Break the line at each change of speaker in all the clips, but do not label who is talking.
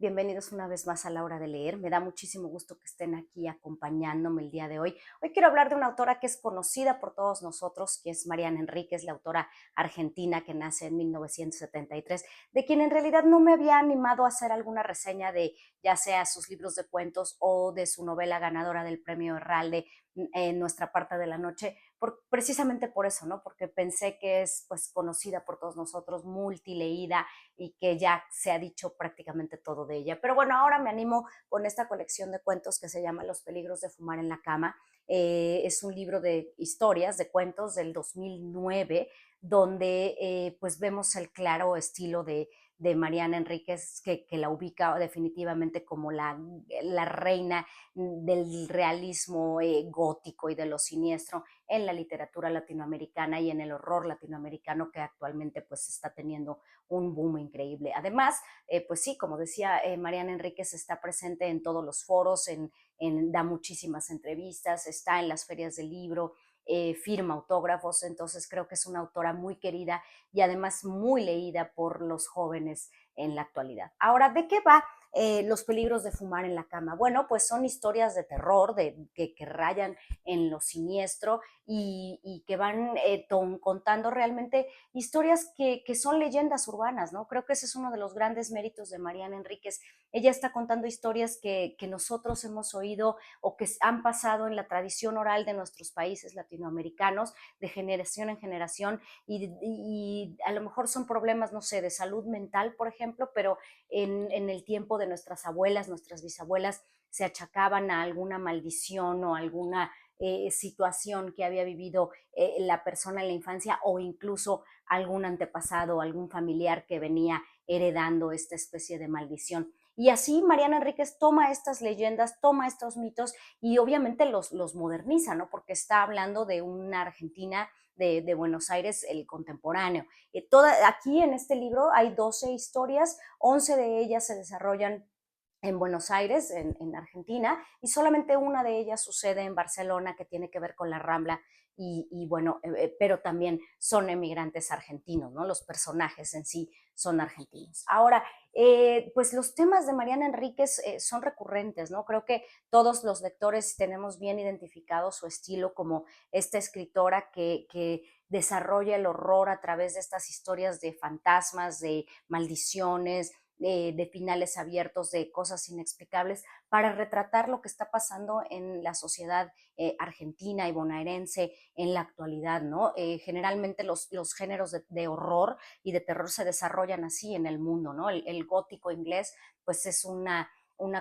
Bienvenidos una vez más a la hora de leer. Me da muchísimo gusto que estén aquí acompañándome el día de hoy. Hoy quiero hablar de una autora que es conocida por todos nosotros, que es Mariana Enríquez, la autora argentina que nace en 1973, de quien en realidad no me había animado a hacer alguna reseña de ya sea sus libros de cuentos o de su novela ganadora del premio Herralde, en Nuestra parte de la noche, precisamente por eso, ¿no? Porque pensé que es pues conocida por todos nosotros, multileída, y que ya se ha dicho prácticamente todo de ella. Pero bueno, ahora me animo con esta colección de cuentos que se llama Los peligros de fumar en la cama. Es un libro de historias, de cuentos del 2009, donde pues vemos el claro estilo de Mariana Enríquez, que la ubica definitivamente como la reina del realismo gótico y de lo siniestro en la literatura latinoamericana y en el horror latinoamericano, que actualmente pues está teniendo un boom increíble. Además, pues sí, como decía, Mariana Enríquez está presente en todos los foros, da muchísimas entrevistas, está en las ferias del libro, firma autógrafos. Entonces creo que es una autora muy querida y además muy leída por los jóvenes en la actualidad. Ahora, ¿de qué va Los peligros de fumar en la cama? Bueno, pues son historias de terror, que rayan en lo siniestro y que van contando realmente historias que son leyendas urbanas, ¿no? Creo que ese es uno de los grandes méritos de Mariana Enríquez. Ella está contando historias que nosotros hemos oído o que han pasado en la tradición oral de nuestros países latinoamericanos de generación en generación, y a lo mejor son problemas, no sé, de salud mental, por ejemplo, pero en el tiempo de nuestras abuelas, nuestras bisabuelas, se achacaban a alguna maldición o alguna situación que había vivido la persona en la infancia, o incluso algún antepasado, algún familiar que venía heredando esta especie de maldición. Y así Mariana Enríquez toma estas leyendas, toma estos mitos y obviamente los moderniza, ¿no? Porque está hablando de una Argentina de Buenos Aires, el contemporáneo. Aquí en este libro hay 12 historias, 11 de ellas se desarrollan en Buenos Aires, en Argentina, y solamente una de ellas sucede en Barcelona, que tiene que ver con la Rambla, bueno, pero también son emigrantes argentinos, ¿no? Los personajes en sí son argentinos. Ahora, pues los temas de Mariana Enríquez son recurrentes, ¿no? Creo que todos los lectores tenemos bien identificado su estilo como esta escritora que desarrolla el horror a través de estas historias de fantasmas, de maldiciones, de finales abiertos, de cosas inexplicables, para retratar lo que está pasando en la sociedad argentina y bonaerense en la actualidad, ¿no? Generalmente los géneros de horror y de terror se desarrollan así en el mundo, ¿no? El gótico inglés, pues es una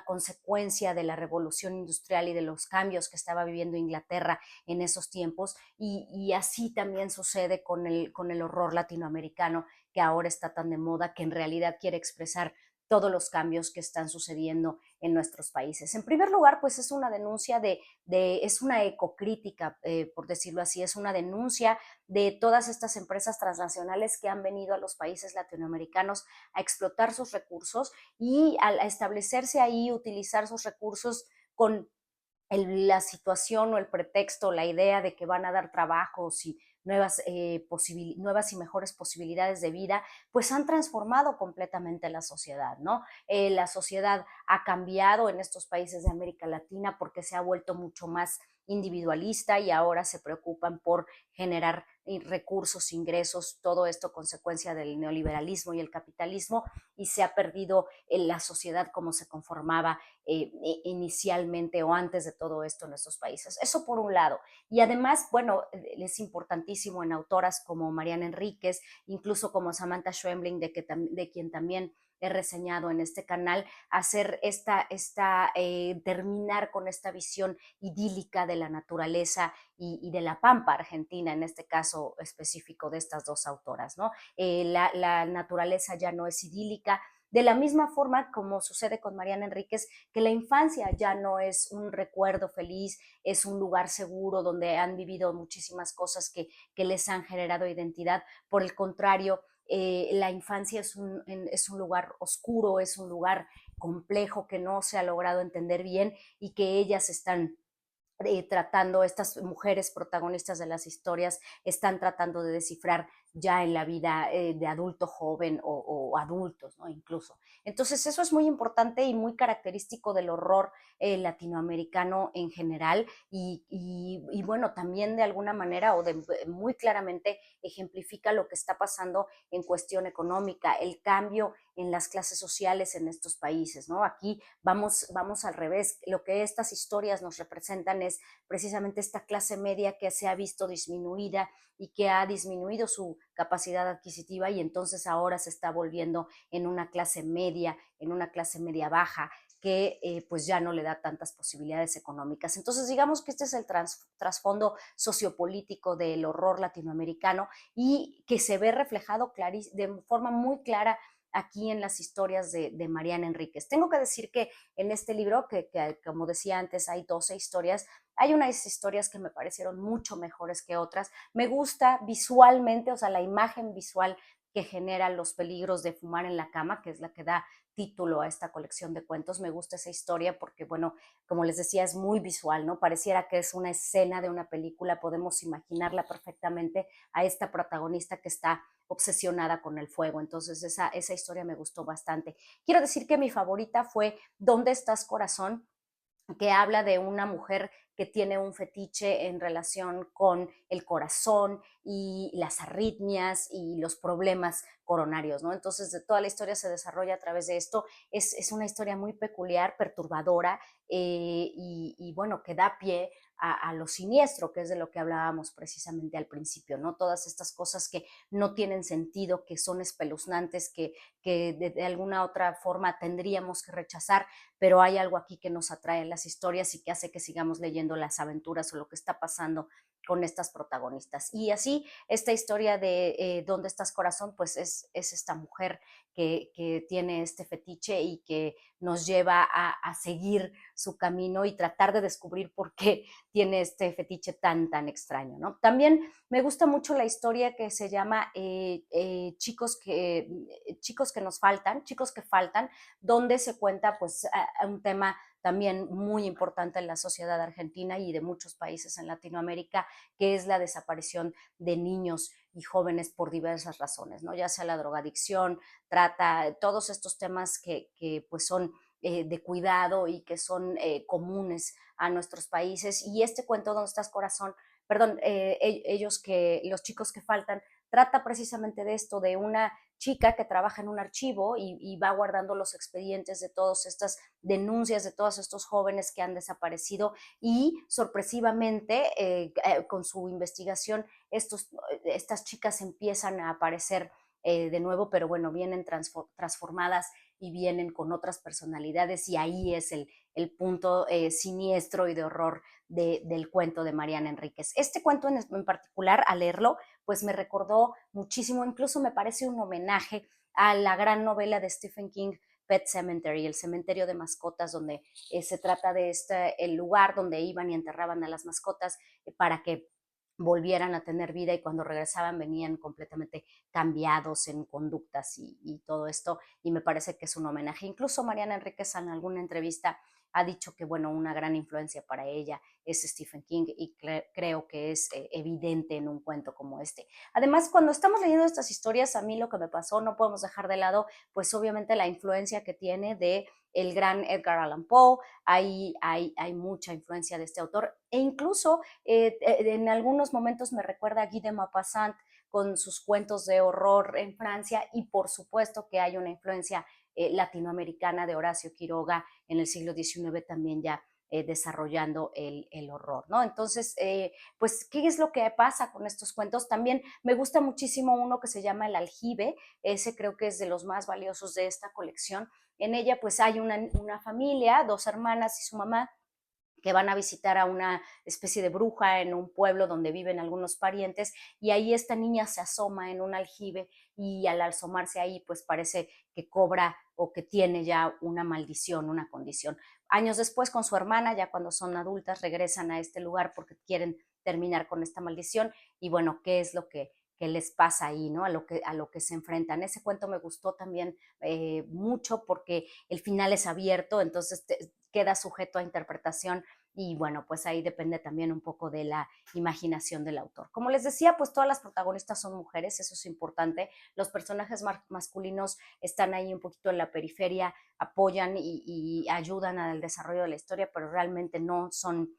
consecuencia de la revolución industrial y de los cambios que estaba viviendo Inglaterra en esos tiempos, y así también sucede con el horror latinoamericano, que ahora está tan de moda, que en realidad quiere expresar todos los cambios que están sucediendo en nuestros países. En primer lugar, pues es una denuncia es una ecocrítica, por decirlo así, es una denuncia de todas estas empresas transnacionales que han venido a los países latinoamericanos a explotar sus recursos y a establecerse ahí, utilizar sus recursos con la situación o el pretexto, la idea de que van a dar trabajos y nuevas y mejores posibilidades de vida, pues han transformado completamente la sociedad, ¿no? La sociedad ha cambiado en estos países de América Latina porque se ha vuelto mucho más individualista y ahora se preocupan por generar recursos, ingresos, todo esto consecuencia del neoliberalismo y el capitalismo, y se ha perdido la sociedad como se conformaba inicialmente o antes de todo esto en nuestros países. Eso por un lado. Y además, bueno, es importantísimo en autoras como Mariana Enríquez, incluso como Samantha Schweblin, de quien también he reseñado en este canal, hacer terminar con esta visión idílica de la naturaleza y de la pampa argentina, en este caso específico de estas dos autoras, ¿no? La naturaleza ya no es idílica, de la misma forma como sucede con Mariana Enríquez, que la infancia ya no es un recuerdo feliz, es un lugar seguro donde han vivido muchísimas cosas que les han generado identidad. Por el contrario, la infancia es un lugar oscuro, es un lugar complejo que no se ha logrado entender bien, y que ellas están tratando, estas mujeres protagonistas de las historias, están tratando de descifrar ya en la vida de adulto joven o adultos, ¿no? Incluso. Entonces eso es muy importante y muy característico del horror latinoamericano en general y bueno, también de alguna manera muy claramente ejemplifica lo que está pasando en cuestión económica, el cambio en las clases sociales en estos países, ¿no? Aquí vamos al revés. Lo que estas historias nos representan es precisamente esta clase media que se ha visto disminuida y que ha disminuido su capacidad adquisitiva y entonces ahora se está volviendo en una clase media baja que pues ya no le da tantas posibilidades económicas. Entonces digamos que este es el trasfondo sociopolítico del horror latinoamericano y que se ve reflejado de forma muy clara aquí en las historias de Mariana Enríquez. Tengo que decir que en este libro, que como decía antes hay 12 historias, hay unas historias que me parecieron mucho mejores que otras. Me gusta visualmente, o sea, la imagen visual que genera los peligros de fumar en la cama, que es la que da título a esta colección de cuentos. Me gusta esa historia porque, bueno, como les decía, es muy visual, ¿no? Pareciera que es una escena de una película, podemos imaginarla perfectamente a esta protagonista que está obsesionada con el fuego. Entonces esa historia me gustó bastante. Quiero decir que mi favorita fue ¿Dónde estás, corazón?, que habla de una mujer que tiene un fetiche en relación con el corazón y las arritmias y los problemas coronarios, ¿no? Entonces, de toda la historia se desarrolla a través de esto. Es una historia muy peculiar, perturbadora bueno, que da pie a lo siniestro, que es de lo que hablábamos precisamente al principio, ¿no? Todas estas cosas que no tienen sentido, que son espeluznantes, que de alguna otra forma tendríamos que rechazar, pero hay algo aquí que nos atrae en las historias y que hace que sigamos leyendo las aventuras o lo que está pasando con estas protagonistas. Y así, esta historia de ¿Dónde estás, corazón?, pues es esta mujer que tiene este fetiche y que nos lleva a seguir su camino y tratar de descubrir por qué tiene este fetiche tan extraño, ¿no? También me gusta mucho la historia que se llama chicos que nos faltan, chicos que faltan, donde se cuenta pues un tema también muy importante en la sociedad argentina y de muchos países en Latinoamérica, que es la desaparición de niños y jóvenes por diversas razones, ¿no? Ya sea la drogadicción, trata todos estos temas que pues son de cuidado y que son comunes a nuestros países. Y este cuento, ¿Dónde estás, corazón? Perdón, los chicos que faltan, trata precisamente de esto, de una chica que trabaja en un archivo y va guardando los expedientes de todas estas denuncias de todos estos jóvenes que han desaparecido y sorpresivamente con su investigación estas chicas empiezan a aparecer de nuevo, pero bueno, vienen transformadas y vienen con otras personalidades y ahí es el punto siniestro y de horror del cuento de Mariana Enríquez. Este cuento en particular, al leerlo, pues me recordó muchísimo, incluso me parece un homenaje a la gran novela de Stephen King, Pet Cemetery, el cementerio de mascotas, donde se trata de el lugar donde iban y enterraban a las mascotas para que volvieran a tener vida y cuando regresaban venían completamente cambiados en conductas y todo esto, y me parece que es un homenaje. Incluso Mariana Enríquez en alguna entrevista ha dicho que, bueno, una gran influencia para ella es Stephen King y creo que es evidente en un cuento como este. Además, cuando estamos leyendo estas historias, a mí lo que me pasó, no podemos dejar de lado, pues obviamente la influencia que tiene de el gran Edgar Allan Poe, hay mucha influencia de este autor e incluso en algunos momentos me recuerda a Guy de Maupassant con sus cuentos de horror en Francia y por supuesto que hay una influencia latinoamericana de Horacio Quiroga en el siglo XIX también ya desarrollando el horror, ¿no? Entonces, pues, ¿qué es lo que pasa con estos cuentos? También me gusta muchísimo uno que se llama El Aljibe, ese creo que es de los más valiosos de esta colección. En ella, pues, hay una familia, dos hermanas y su mamá, que van a visitar a una especie de bruja en un pueblo donde viven algunos parientes y ahí esta niña se asoma en un aljibe y al asomarse ahí pues parece que cobra o que tiene ya una maldición, una condición. Años después con su hermana, ya cuando son adultas, regresan a este lugar porque quieren terminar con esta maldición y bueno, ¿qué es lo que les pasa ahí, ¿no? A lo que se enfrentan. Ese cuento me gustó también mucho porque el final es abierto, entonces queda sujeto a interpretación y bueno, pues ahí depende también un poco de la imaginación del autor. Como les decía, pues todas las protagonistas son mujeres, eso es importante. Los personajes masculinos están ahí un poquito en la periferia, apoyan y ayudan al desarrollo de la historia, pero realmente no son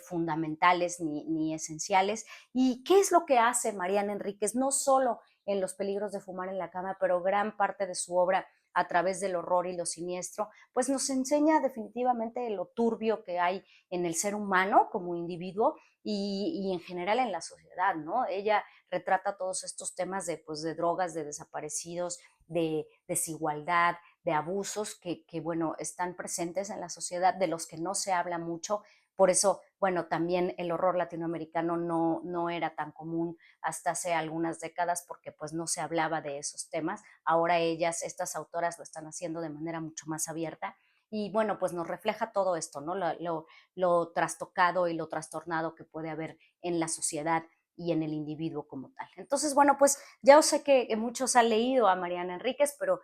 fundamentales ni esenciales. ¿Y qué es lo que hace Mariana Enríquez? No solo en Los peligros de fumar en la cama, pero gran parte de su obra a través del horror y lo siniestro, pues nos enseña definitivamente lo turbio que hay en el ser humano como individuo y en general en la sociedad, ¿no? Ella retrata todos estos temas de, pues, de drogas, de desaparecidos, de desigualdad, de abusos bueno, están presentes en la sociedad, de los que no se habla mucho. Por eso, bueno, también el horror latinoamericano no era tan común hasta hace algunas décadas porque pues no se hablaba de esos temas. Ahora ellas, estas autoras, lo están haciendo de manera mucho más abierta y bueno, pues nos refleja todo esto, ¿no? Lo trastocado y lo trastornado que puede haber en la sociedad y en el individuo como tal. Entonces, bueno, pues ya sé que muchos han leído a Mariana Enríquez, pero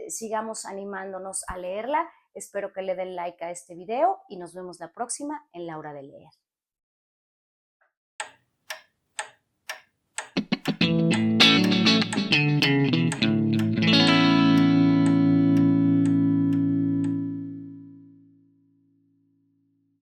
sigamos animándonos a leerla. Espero que le den like a este video y nos vemos la próxima en La Hora de Leer.